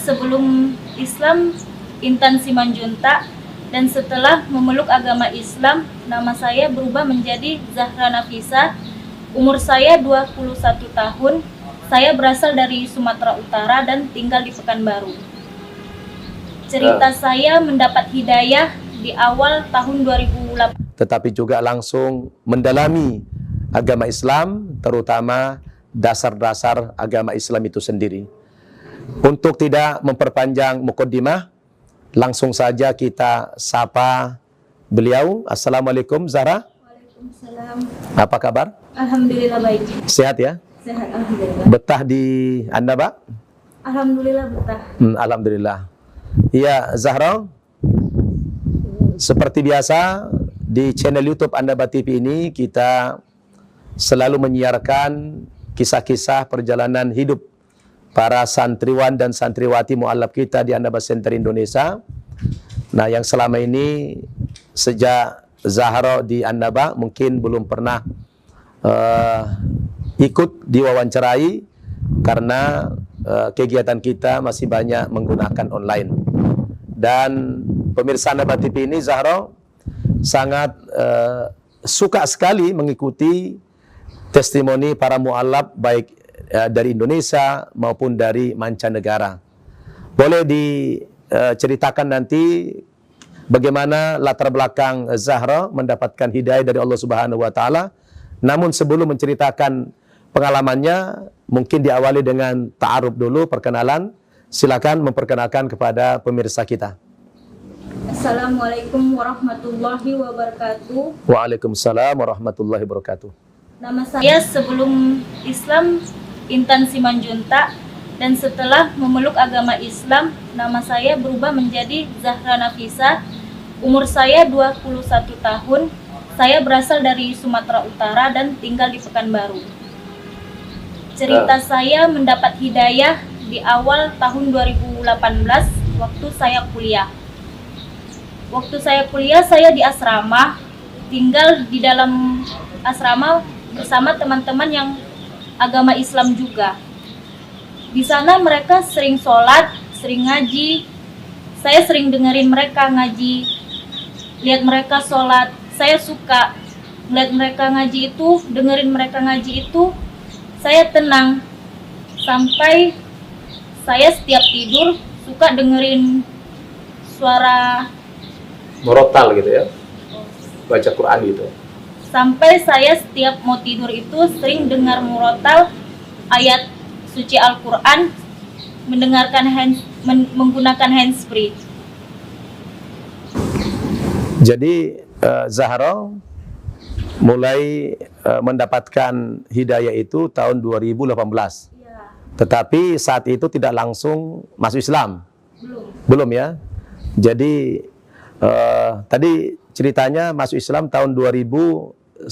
sebelum Islam Intan Simanjuntak, dan setelah memeluk agama Islam, nama saya berubah menjadi Zahra Nafisa. Umur saya 21 tahun. Saya berasal dari Sumatera Utara dan tinggal di Pekanbaru. Cerita saya mendapat hidayah di awal tahun 2008. Tetapi juga langsung mendalami agama Islam, terutama dasar-dasar agama Islam itu sendiri. Untuk tidak memperpanjang mukaddimah, langsung saja kita sapa beliau. Assalamualaikum Zahra. Waalaikumsalam. Apa kabar? Alhamdulillah baik. Sehat ya? Sehat alhamdulillah. Betah di Anda, Pak? Alhamdulillah betah. Alhamdulillah. Iya, Zahra. Seperti biasa di channel YouTube Annaba TV ini kita selalu menyiarkan kisah-kisah perjalanan hidup para santriwan dan santriwati mu'alaf kita di Annaba Center Indonesia. Nah, yang selama ini sejak Zahra di Annaba mungkin belum pernah ikut diwawancarai karena kegiatan kita masih banyak menggunakan online. Dan pemirsa Annaba TV ini, Zahra sangat suka sekali mengikuti testimoni para mu'alaf baik dari Indonesia maupun dari mancanegara. Boleh diceritakan nanti bagaimana latar belakang Zahra mendapatkan hidayah dari Allah Subhanahu wa taala. Namun sebelum menceritakan pengalamannya, mungkin diawali dengan ta'aruf dulu, perkenalan. Silakan memperkenalkan kepada pemirsa kita. Assalamualaikum warahmatullahi wabarakatuh. Waalaikumsalam warahmatullahi wabarakatuh. Nama saya sebelum Islam Intan Simanjuntak, dan setelah memeluk agama Islam, nama saya berubah menjadi Zahra Nafisa. Umur saya 21 tahun. Saya berasal dari Sumatera Utara dan tinggal di Pekanbaru. Cerita saya mendapat hidayah di awal tahun 2018 waktu saya kuliah. Waktu saya kuliah, saya di asrama, tinggal di dalam asrama bersama teman-teman yang agama Islam juga. Di sana mereka sering sholat, sering ngaji. Saya sering dengerin mereka ngaji, lihat mereka sholat. Saya suka melihat mereka ngaji itu, dengerin mereka ngaji itu. Saya tenang. Sampai saya setiap tidur suka dengerin suara Murotal gitu ya, baca Quran gitu. Sampai saya setiap mau tidur itu sering dengar murotal ayat suci Al-Quran, menggunakan handsfree. Jadi Zahra mulai mendapatkan hidayah itu tahun 2018. Ya, Tetapi saat itu tidak langsung masuk Islam. Belum ya. Jadi tadi ceritanya masuk Islam tahun 2021.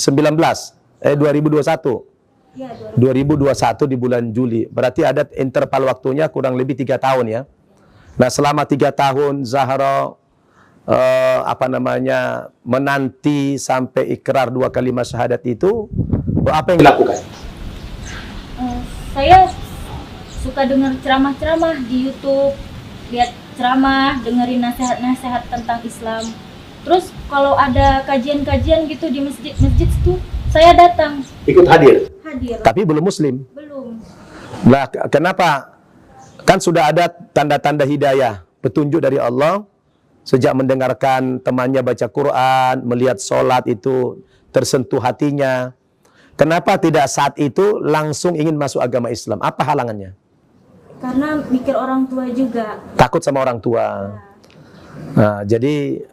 ya 2021 di bulan Juli. Berarti ada interval waktunya kurang lebih 3 tahun ya. Nah, selama 3 tahun Zahra menanti sampai ikrar 2 kalimat syahadat itu, apa yang dilakukan? Saya suka dengar ceramah-ceramah di YouTube, lihat ceramah, dengerin nasihat-nasihat tentang Islam. Terus kalau ada kajian-kajian gitu di masjid-masjid itu, saya datang. Ikut hadir. Hadir. Tapi belum muslim. Belum. Nah, kenapa? Kan sudah ada tanda-tanda hidayah, petunjuk dari Allah sejak mendengarkan temannya baca Quran, melihat sholat itu tersentuh hatinya. Kenapa tidak saat itu langsung ingin masuk agama Islam? Apa halangannya? Karena mikir orang tua juga. Takut sama orang tua. Nah, jadi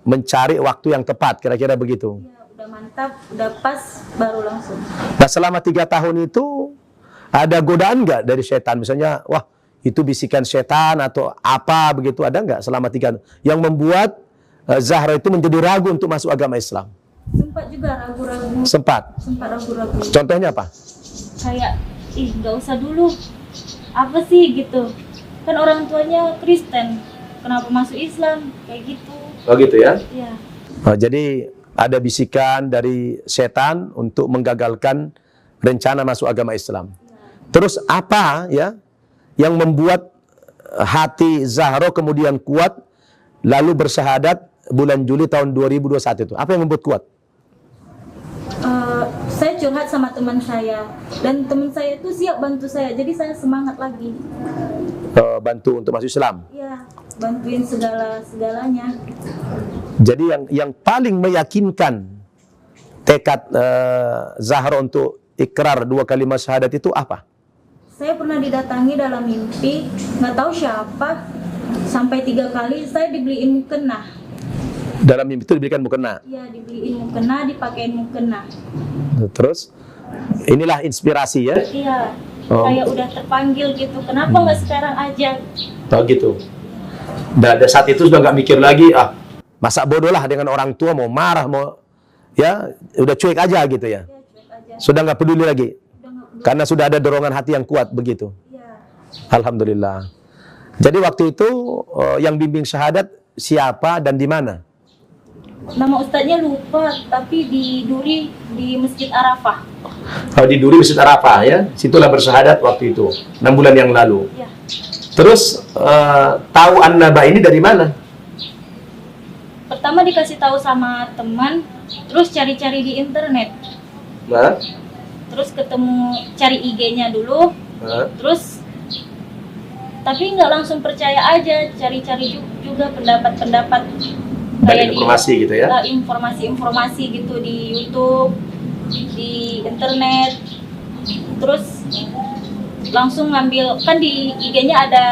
mencari waktu yang tepat, kira-kira begitu. Ya, udah mantap, udah pas, baru langsung. Nah, selama 3 tahun itu ada godaan nggak dari setan? Misalnya, wah itu bisikan setan atau apa begitu, ada nggak selama 3 tahun yang membuat Zahra itu menjadi ragu untuk masuk agama Islam? Sempat juga ragu-ragu. Sempat Ragu-ragu. Contohnya apa? Kayak, nggak usah dulu. Apa sih gitu? Kan orang tuanya Kristen, kenapa masuk Islam? Kayak gitu. Oh gitu ya? Iya. Jadi ada bisikan dari setan untuk menggagalkan rencana masuk agama Islam. Terus apa ya yang membuat hati Zahra kemudian kuat lalu bersyahadat bulan Juli tahun 2021 itu? Apa yang membuat kuat? Saya curhat sama teman saya dan teman saya itu siap bantu saya, jadi saya semangat lagi. Bantu untuk masuk Islam. Ya, bantuin segalanya. Jadi yang paling meyakinkan tekad Zahra untuk ikrar 2 kalimat syahadat itu apa? Saya pernah didatangi dalam mimpi, nggak tahu siapa, sampai 3 kali saya dibeliin mukena. Dalam mimpi itu diberikan mukena. Iya, dibeliin mukena, dipakein mukena. Terus inilah inspirasi ya. Iya. Oh. Kayak udah terpanggil gitu. Kenapa nggak sekarang aja? Oh gitu. Dan saat itu sudah nggak mikir lagi, masa bodoh lah dengan orang tua, mau marah, mau ya udah cuek aja gitu ya. Iya, cuek aja. Sudah nggak peduli lagi. Udah nggak peduli. Karena sudah ada dorongan hati yang kuat begitu. Iya. Alhamdulillah. Jadi waktu itu yang bimbing syahadat siapa dan di mana? Nama ustadznya lupa, tapi di Duri di Masjid Arafah. Di Duri Masjid Arafah ya. Situlah bersyahadat waktu itu, 6 bulan yang lalu. Ya. Terus tahu An-Naba ini dari mana? Pertama dikasih tahu sama teman, terus cari-cari di internet. Nah, Terus ketemu cari IG-nya dulu, terus tapi nggak langsung percaya aja, cari-cari juga pendapat-pendapat dari informasi gitu ya? Informasi-informasi gitu di YouTube, di internet. Terus langsung ngambil, kan di IG-nya ada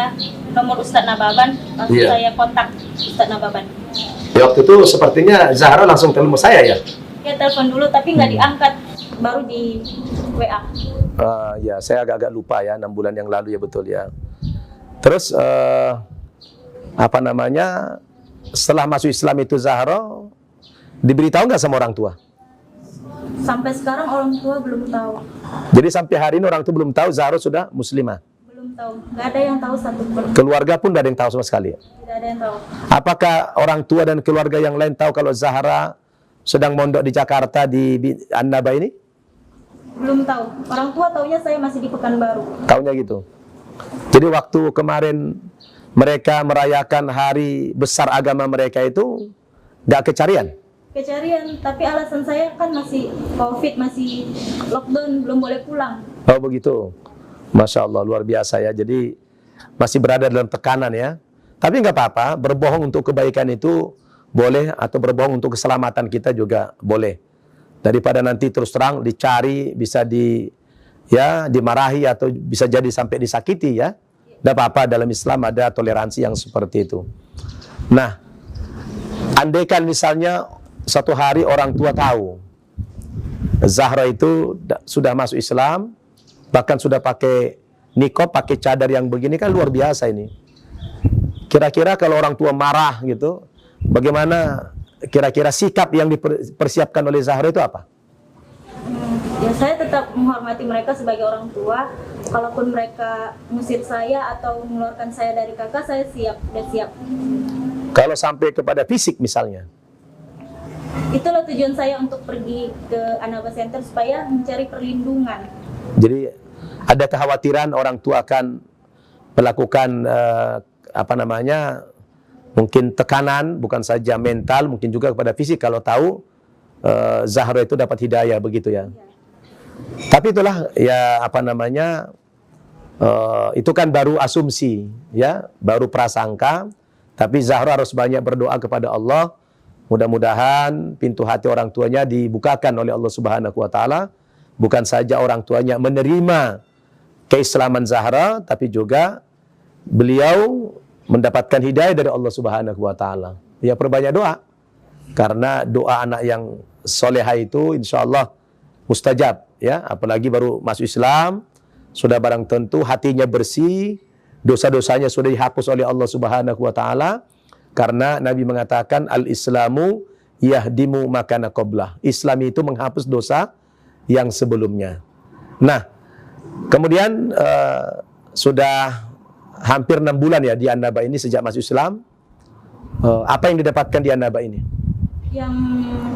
nomor Ustadz Nababan, langsung saya kontak Ustadz Nababan. Ya, waktu itu sepertinya Zahra langsung telepon saya ya? Ya telepon dulu tapi nggak diangkat, baru di WA. Ya saya agak-agak lupa ya, 6 bulan yang lalu ya, betul ya. Terus apa namanya, setelah masuk Islam itu Zahra diberitahu nggak sama orang tua? Sampai sekarang orang tua belum tahu. Jadi sampai hari ini orang tua belum tahu Zahra sudah muslimah? Belum tahu, nggak ada yang tahu satupun. Keluarga pun nggak ada yang tahu sama sekali? Tidak ada yang tahu. Apakah orang tua dan keluarga yang lain tahu kalau Zahra sedang mondok di Jakarta di An-Naba ini? Belum tahu. Orang tua taunya saya masih di Pekanbaru. Taunya gitu. Jadi waktu kemarin mereka merayakan hari besar agama mereka itu nggak kecarian? Kecarian, tapi alasan saya kan masih COVID, masih lockdown, belum boleh pulang. Oh begitu. Masya Allah, luar biasa ya. Jadi masih berada dalam tekanan ya. Tapi nggak apa-apa, berbohong untuk kebaikan itu boleh, atau berbohong untuk keselamatan kita juga boleh. Daripada nanti terus terang dicari, bisa dimarahi atau bisa jadi sampai disakiti ya. Tidak apa-apa, dalam Islam ada toleransi yang seperti itu. Nah, andaikan misalnya satu hari orang tua tahu Zahra itu sudah masuk Islam, bahkan sudah pakai niqab, pakai cadar yang begini, kan luar biasa ini. Kira-kira kalau orang tua marah gitu, bagaimana kira-kira sikap yang dipersiapkan oleh Zahra itu apa? Ya saya tetap menghormati mereka sebagai orang tua. Kalaupun mereka ngusir saya atau mengeluarkan saya dari kakak, saya siap, udah siap. Kalau sampai kepada fisik misalnya? Itulah tujuan saya untuk pergi ke An-Naba Center, supaya mencari perlindungan. Jadi ada kekhawatiran orang tua akan melakukan mungkin tekanan, bukan saja mental, mungkin juga kepada fisik kalau tahu Zahra itu dapat hidayah begitu ya. Tapi itulah ya itu kan baru asumsi ya, baru prasangka. Tapi Zahra harus banyak berdoa kepada Allah. Mudah-mudahan pintu hati orang tuanya dibukakan oleh Allah Subhanahu wa taala. Bukan saja orang tuanya menerima keislaman Zahra, tapi juga beliau mendapatkan hidayah dari Allah Subhanahu wa taala. Ya, perbanyak doa. Karena doa anak yang solehah itu insya Allah mustajab ya, apalagi baru masuk Islam, sudah barang tentu hatinya bersih, dosa-dosanya sudah dihapus oleh Allah Subhanahu wa taala, karena Nabi mengatakan al-Islamu yahdimu makana qablah. Islam itu menghapus dosa yang sebelumnya. Nah, kemudian sudah hampir 6 bulan ya di An-Naba ini sejak masuk Islam. Apa yang didapatkan di An-Naba ini? Yang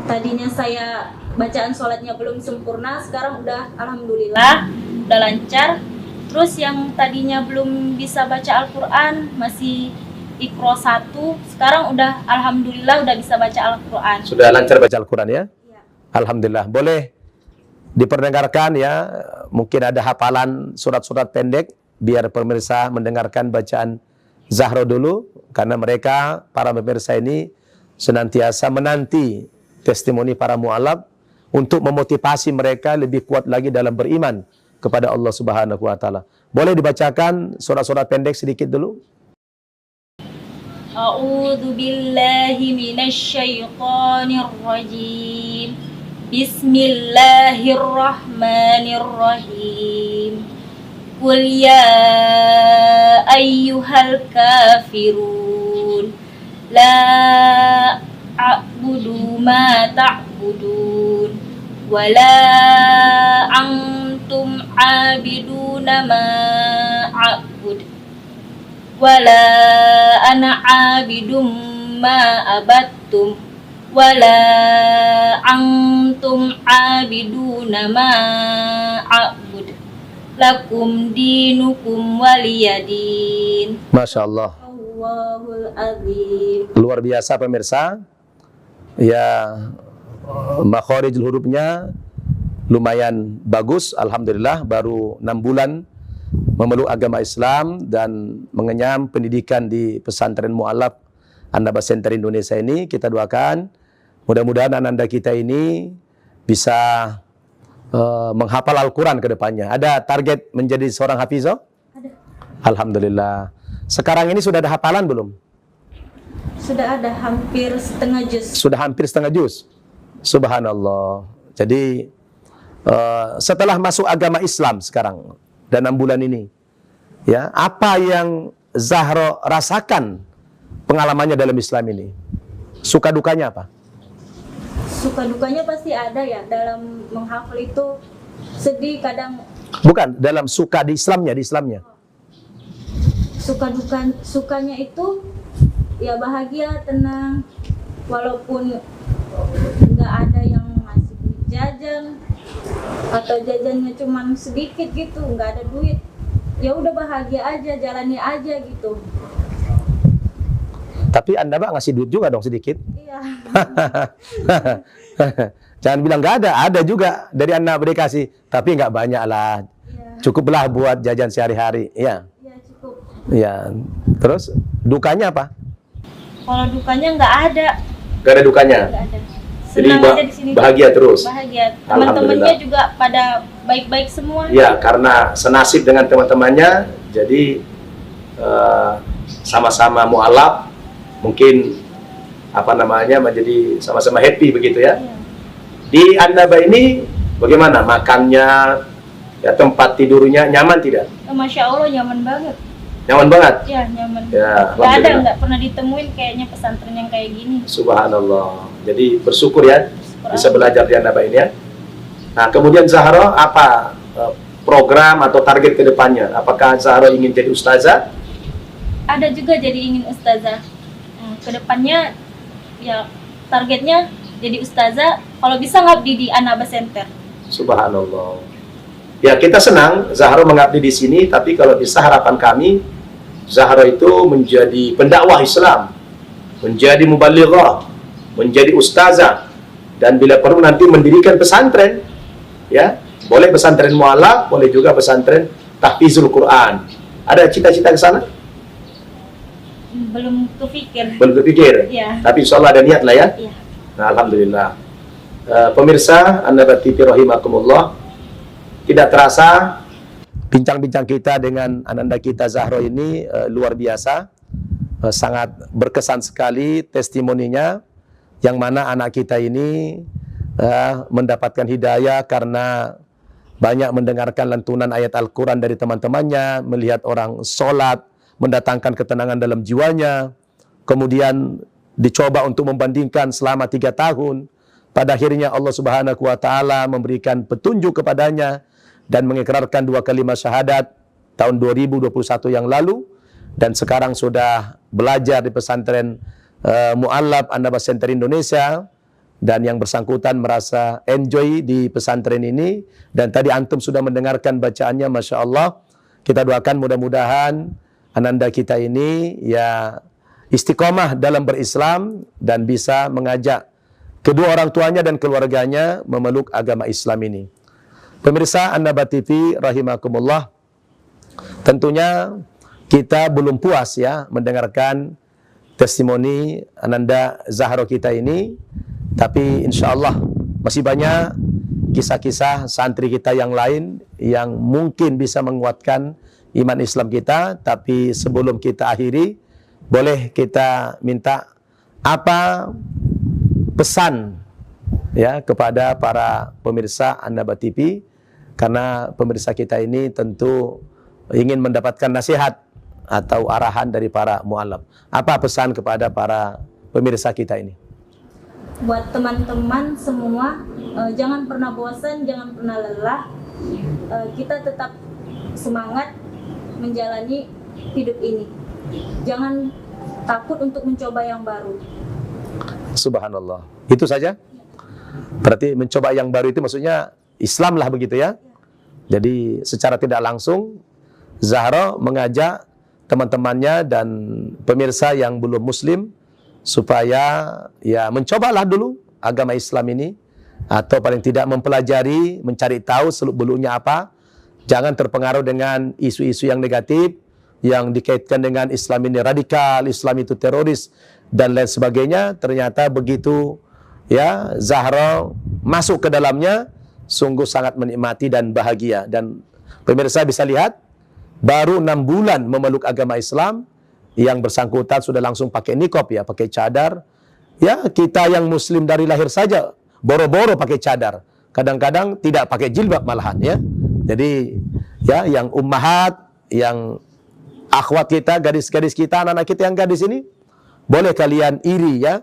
tadinya saya bacaan sholatnya belum sempurna, sekarang udah alhamdulillah udah lancar. Terus yang tadinya belum bisa baca Al-Quran, masih Iqra 1, sekarang udah alhamdulillah udah bisa baca Al-Quran. Sudah lancar baca Al-Quran ya? Iya. Alhamdulillah. Boleh diperdengarkan ya, mungkin ada hafalan surat-surat pendek biar pemirsa mendengarkan bacaan Zahro dulu, karena mereka para pemirsa ini senantiasa menanti testimoni para mu'alaf untuk memotivasi mereka lebih kuat lagi dalam beriman kepada Allah Subhanahu wa taala. Boleh dibacakan surat-surat pendek sedikit dulu? A'udzu billahi minasyaitonir rajim. Bismillahirrahmanirrahim. Qul ya ayyuhal kafirun la a'budu ma ta'budun wa la antum 'abiduna ma a'bud wa la ana 'abidum ma abattum wala antum abiduna ma a'bud lakum dinukum waliyadin. Masya Allah. Allahul azim. Luar biasa pemirsa. Ya, makhorijul hurufnya lumayan bagus. Alhamdulillah baru 6 bulan memeluk agama Islam dan mengenyam pendidikan di pesantren mu'alaf An-Naba Center Indonesia ini. Kita doakan mudah-mudahan ananda kita ini bisa menghafal Al-Quran ke depannya. Ada target menjadi seorang hafizah? Ada. Alhamdulillah. Sekarang ini sudah ada hafalan belum? Sudah ada hampir setengah juz. Sudah hampir setengah juz. Subhanallah. Jadi setelah masuk agama Islam sekarang dan 6 bulan ini, ya, apa yang Zahro rasakan pengalamannya dalam Islam ini? Suka dukanya apa? Suka dukanya pasti ada ya, dalam menghafal itu sedih kadang. Bukan, dalam suka di Islamnya, di Islamnya. Sukanya itu ya bahagia, tenang, walaupun nggak ada yang ngasih duit jajan atau jajannya cuman sedikit gitu, nggak ada duit, ya udah bahagia aja, jalani aja gitu. Tapi Anda ngasih duit juga dong sedikit. Iya. Jangan bilang nggak ada juga dari Anda dikasih, tapi nggak banyak lah. Iya. Cukuplah buat jajan sehari-hari. Iya. Iya cukup. Iya. Terus dukanya apa? Kalau dukanya nggak ada. Nggak ada dukanya. Nggak ada. Jadi Senang aja di sini. bahagia terus. Bahagia. Teman-temannya juga pada baik-baik semua. Ya, karena senasib dengan teman-temannya, jadi sama-sama mu'alaf, mungkin apa namanya menjadi sama-sama happy begitu ya. Iya. Di An-Naba ini bagaimana makannya, ya, tempat tidurnya nyaman tidak? Masya Allah nyaman banget. Nyaman banget. Ya nyaman. Ya, Nggak ada, alhamdulillah. nggak pernah ditemuin kayaknya pesantren yang kayak gini. Subhanallah. Jadi bersyukur ya Syukur bisa belajar di An-Naba ini ya. Nah, kemudian Zahro apa program atau target ke depannya? Apakah Zahro ingin jadi ustazah? Ada juga jadi ingin ustazah. Kedepannya ya targetnya jadi ustazah. Kalau bisa ngabdi di An-Naba Center. Subhanallah. Ya, kita senang Zahro mengabdi di sini, tapi kalau bisa harapan kami Zahro itu menjadi pendakwah Islam, menjadi mubalighah, menjadi ustazah, dan bila perlu nanti mendirikan pesantren. Ya, boleh pesantren mu'alaf, boleh juga pesantren tahfizul Quran. Ada cita-cita ke sana? Belum kepikir. Belum terpikir. Ya. Tapi insyaallah ada niat lah ya. Iya. Nah, alhamdulillah. Pemirsa An-Naba TV rahimakumullah, tidak terasa bincang-bincang kita dengan ananda kita Zahro ini luar biasa, sangat berkesan sekali testimoninya, yang mana anak kita ini mendapatkan hidayah karena banyak mendengarkan lantunan ayat Al-Quran dari teman-temannya, melihat orang sholat, mendatangkan ketenangan dalam jiwanya, kemudian dicoba untuk membandingkan selama 3 tahun. Pada akhirnya Allah Subhanahu wa taala memberikan petunjuk kepadanya dan mengikrarkan 2 kalimat syahadat tahun 2021 yang lalu, dan sekarang sudah belajar di pesantren mu'alaf An-Naba Center Indonesia, dan yang bersangkutan merasa enjoy di pesantren ini, dan tadi antum sudah mendengarkan bacaannya, Masya Allah. kita doakan mudah-mudahan ananda kita ini ya istiqomah dalam berislam dan bisa mengajak kedua orang tuanya dan keluarganya memeluk agama Islam ini. Pemirsa An-Naba TV rahimakumullah, tentunya kita belum puas ya mendengarkan testimoni Ananda Zahro kita ini, tapi insya Allah masih banyak kisah-kisah santri kita yang lain yang mungkin bisa menguatkan iman Islam kita. Tapi sebelum kita akhiri, boleh kita minta apa pesan ya kepada para pemirsa An-Naba TV, karena pemirsa kita ini tentu ingin mendapatkan nasihat atau arahan dari para mu'alaf. Apa pesan kepada para pemirsa kita ini? Buat teman-teman semua, jangan pernah bosan, jangan pernah lelah. Kita tetap semangat menjalani hidup ini. Jangan takut untuk mencoba yang baru. Subhanallah. Itu saja? Berarti mencoba yang baru itu maksudnya Islam lah begitu ya? Jadi secara tidak langsung Zahro mengajak teman-temannya dan pemirsa yang belum muslim supaya ya mencobalah dulu agama Islam ini, atau paling tidak mempelajari, mencari tahu seluk-beluknya apa. Jangan terpengaruh dengan isu-isu yang negatif yang dikaitkan dengan Islam ini radikal, Islam itu teroris dan lain sebagainya. Ternyata begitu ya Zahro masuk ke dalamnya, sungguh sangat menikmati dan bahagia. Dan pemirsa bisa lihat, baru 6 bulan memeluk agama Islam, yang bersangkutan sudah langsung pakai niqab ya, pakai cadar. Ya, kita yang muslim dari lahir saja boro-boro pakai cadar. Kadang-kadang tidak pakai jilbab malahan ya. Jadi ya, yang ummahat, yang akhwat kita, gadis-gadis kita, anak-anak kita yang gadis ini, boleh kalian iri ya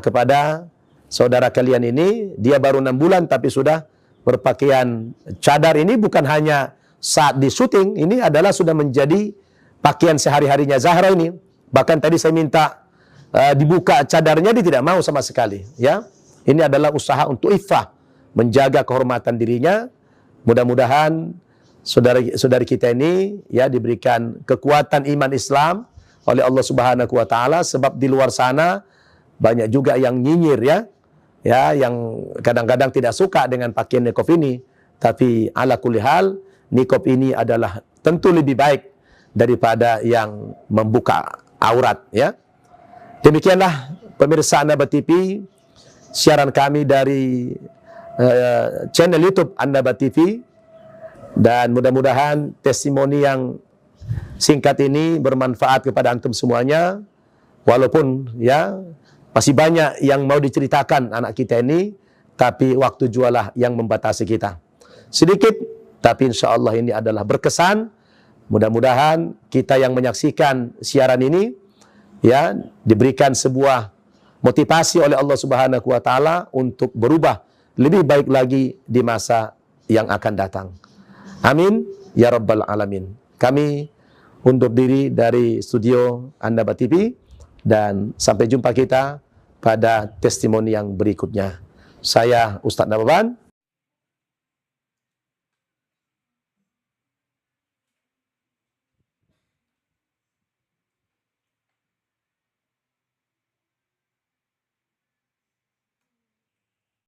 kepada saudara kalian ini. Dia baru 6 bulan tapi sudah berpakaian cadar. Ini bukan hanya saat di syuting, ini adalah sudah menjadi pakaian sehari-harinya Zahro ini. Bahkan tadi saya minta dibuka cadarnya, dia tidak mau sama sekali ya. Ini adalah usaha untuk iffah, menjaga kehormatan dirinya. Mudah-mudahan saudari kita ini ya diberikan kekuatan iman Islam oleh Allah Subhanahu wa taala, sebab di luar sana banyak juga yang nyinyir ya. Ya, yang kadang-kadang tidak suka dengan pakaian niqab ini. Tapi ala kulli hal, niqab ini adalah tentu lebih baik daripada yang membuka aurat ya. Demikianlah pemirsa An-Naba TV, siaran kami dari channel YouTube An-Naba TV, dan mudah-mudahan testimoni yang singkat ini bermanfaat kepada antum semuanya. Walaupun ya masih banyak yang mau diceritakan anak kita ini, tapi waktu jualah yang membatasi kita. Sedikit, tapi insya Allah ini adalah berkesan. Mudah-mudahan kita yang menyaksikan siaran ini ya diberikan sebuah motivasi oleh Allah Subhanahu wa taala untuk berubah lebih baik lagi di masa yang akan datang. Amin ya rabbal alamin. Kami undur diri dari studio An-Naba TV, dan sampai jumpa kita pada testimoni yang berikutnya. Saya Ustadz Nababan.